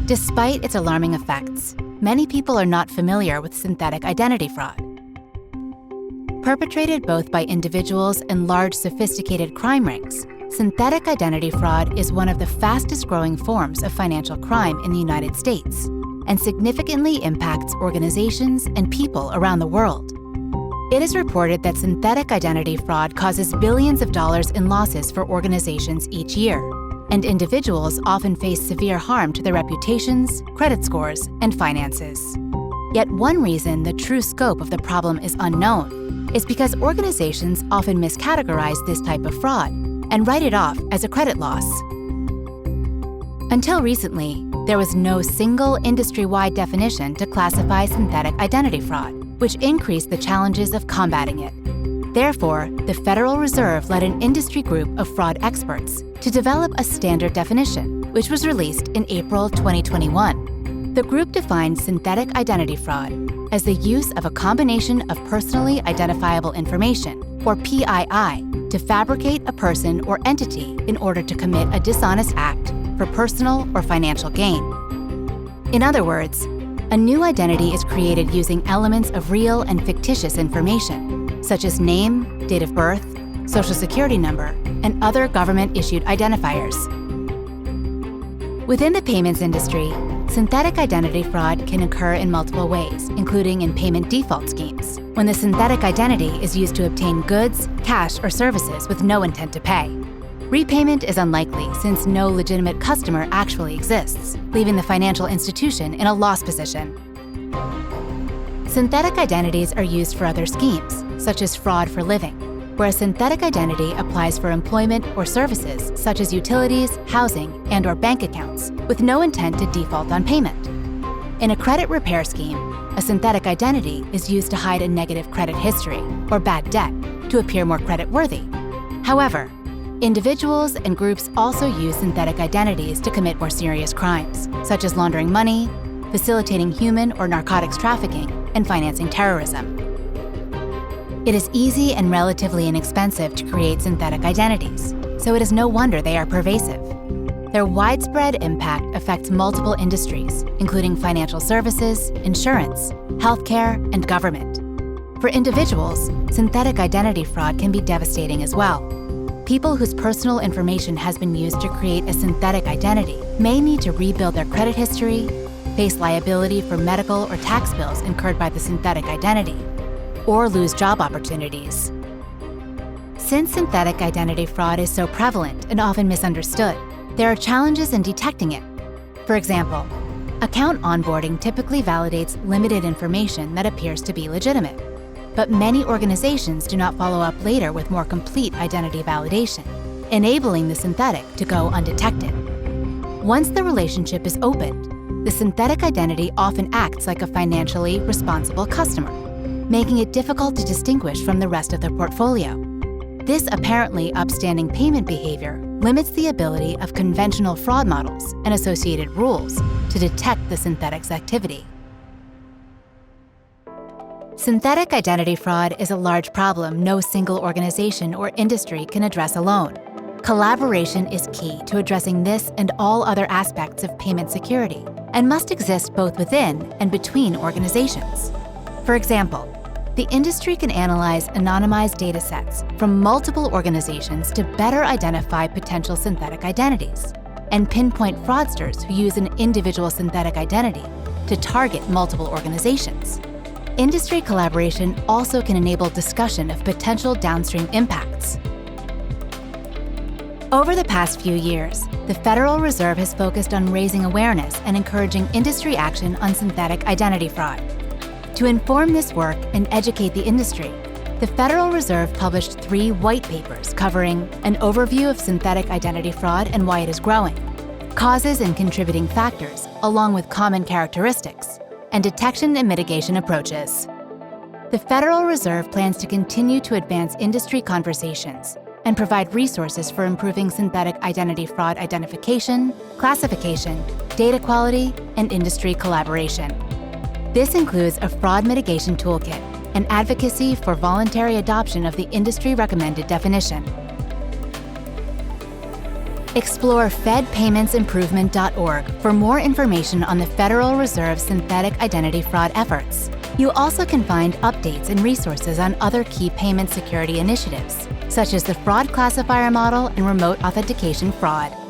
Despite its alarming effects, many people are not familiar with synthetic identity fraud. Perpetrated both by individuals and large sophisticated crime rings, synthetic identity fraud is one of the fastest-growing forms of financial crime in the United States and significantly impacts organizations and people around the world. It is reported that synthetic identity fraud causes billions of dollars in losses for organizations each year, and individuals often face severe harm to their reputations, credit scores, and finances. Yet one reason the true scope of the problem is unknown is because organizations often miscategorize this type of fraud and write it off as a credit loss. Until recently, there was no single industry-wide definition to classify synthetic identity fraud, which increased the challenges of combating it. Therefore, the Federal Reserve led an industry group of fraud experts to develop a standard definition, which was released in April 2021. The group defined synthetic identity fraud as the use of a combination of personally identifiable information, or PII, to fabricate a person or entity in order to commit a dishonest act for personal or financial gain. In other words, a new identity is created using elements of real and fictitious information, such as name, date of birth, social security number, and other government-issued identifiers. Within the payments industry, synthetic identity fraud can occur in multiple ways, including in payment default schemes, when the synthetic identity is used to obtain goods, cash, or services with no intent to pay. Repayment is unlikely since no legitimate customer actually exists, leaving the financial institution in a loss position. Synthetic identities are used for other schemes, such as fraud for living, where a synthetic identity applies for employment or services such as utilities, housing, and/or bank accounts, with no intent to default on payment. In a credit repair scheme, a synthetic identity is used to hide a negative credit history or bad debt to appear more creditworthy. However, individuals and groups also use synthetic identities to commit more serious crimes, such as laundering money, facilitating human or narcotics trafficking, and financing terrorism. It is easy and relatively inexpensive to create synthetic identities, so it is no wonder they are pervasive. Their widespread impact affects multiple industries, including financial services, insurance, healthcare, and government. For individuals, synthetic identity fraud can be devastating as well. People whose personal information has been used to create a synthetic identity may need to rebuild their credit history, face liability for medical or tax bills incurred by the synthetic identity, or lose job opportunities. Since synthetic identity fraud is so prevalent and often misunderstood, there are challenges in detecting it. For example, account onboarding typically validates limited information that appears to be legitimate, but many organizations do not follow up later with more complete identity validation, enabling the synthetic to go undetected. Once the relationship is opened, the synthetic identity often acts like a financially responsible customer, making it difficult to distinguish from the rest of their portfolio. This apparently upstanding payment behavior limits the ability of conventional fraud models and associated rules to detect the synthetic's activity. Synthetic identity fraud is a large problem no single organization or industry can address alone. Collaboration is key to addressing this and all other aspects of payment security, and must exist both within and between organizations. For example, the industry can analyze anonymized data sets from multiple organizations to better identify potential synthetic identities, and pinpoint fraudsters who use an individual synthetic identity to target multiple organizations. Industry collaboration also can enable discussion of potential downstream impacts. Over the past few years, the Federal Reserve has focused on raising awareness and encouraging industry action on synthetic identity fraud. To inform this work and educate the industry, the Federal Reserve published 3 white papers covering an overview of synthetic identity fraud and why it is growing, causes and contributing factors, along with common characteristics, and detection and mitigation approaches. The Federal Reserve plans to continue to advance industry conversations and provide resources for improving synthetic identity fraud identification, classification, data quality, and industry collaboration. This includes a fraud mitigation toolkit and advocacy for voluntary adoption of the industry-recommended definition. Explore fedpaymentsimprovement.org for more information on the Federal Reserve's synthetic identity fraud efforts. You also can find updates and resources on other key payment security initiatives, such as the fraud classifier model and remote authentication fraud.